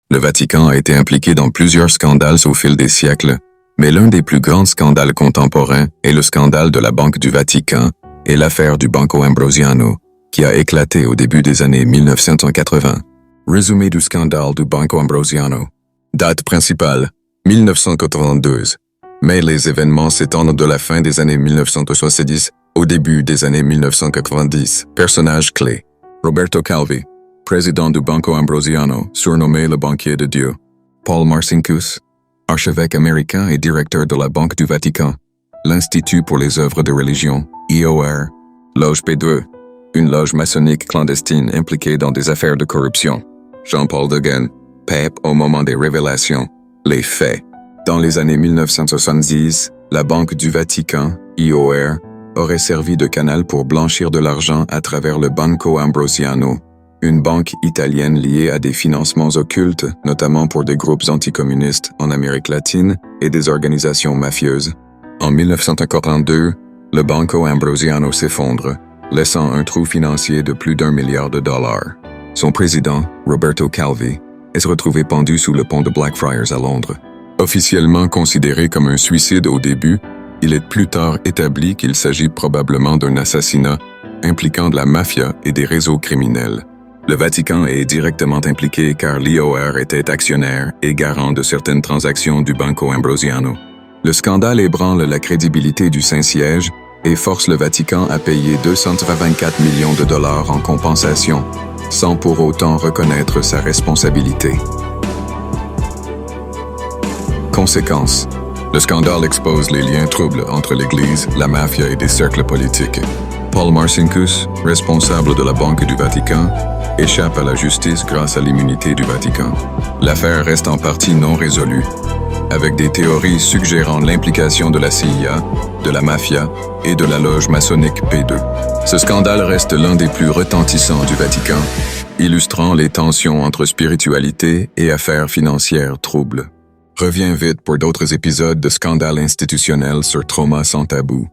Le Vatican a été impliqué dans plusieurs scandales au fil des siècles, mais l'un des plus grands scandales contemporains est le scandale de la Banque du Vatican et l'affaire du Banco Ambrosiano, qui a éclaté au début des années 1980. Résumé du scandale du Banco Ambrosiano. Date principale, 1992. Mais les événements s'étendent de la fin des années 1970 au début des années 1990. Personnages clés. Roberto Calvi, président du Banco Ambrosiano, surnommé le banquier de Dieu. Paul Marcinkus, archevêque américain et directeur de la Banque du Vatican. L'Institut pour les œuvres de religion, IOR. Loge P2, une loge maçonnique clandestine impliquée dans des affaires de corruption. Jean-Paul II, pape au moment des révélations. Les faits. Dans les années 1970, la Banque du Vatican, IOR, aurait servi de canal pour blanchir de l'argent à travers le Banco Ambrosiano, une banque italienne liée à des financements occultes, notamment pour des groupes anticommunistes en Amérique latine et des organisations mafieuses. En 1942, le Banco Ambrosiano s'effondre, laissant un trou financier de plus d'1 milliard de dollars. Son président, Roberto Calvi, est retrouvé pendu sous le pont de Blackfriars à Londres. Officiellement considéré comme un suicide au début, il est plus tard établi qu'il s'agit probablement d'un assassinat impliquant de la mafia et des réseaux criminels. Le Vatican est directement impliqué car l'IOR était actionnaire et garant de certaines transactions du Banco Ambrosiano. Le scandale ébranle la crédibilité du Saint-Siège et force le Vatican à payer 224 millions de dollars en compensation, sans pour autant reconnaître sa responsabilité. Conséquences. Le scandale expose les liens troubles entre l'Église, la mafia et des cercles politiques. Paul Marcinkus, responsable de la Banque du Vatican, échappe à la justice grâce à l'immunité du Vatican. L'affaire reste en partie non résolue, avec des théories suggérant l'implication de la CIA, de la mafia et de la loge maçonnique P2. Ce scandale reste l'un des plus retentissants du Vatican, illustrant les tensions entre spiritualité et affaires financières troubles. Reviens vite pour d'autres épisodes de Scandale institutionnel sur Trauma sans tabou.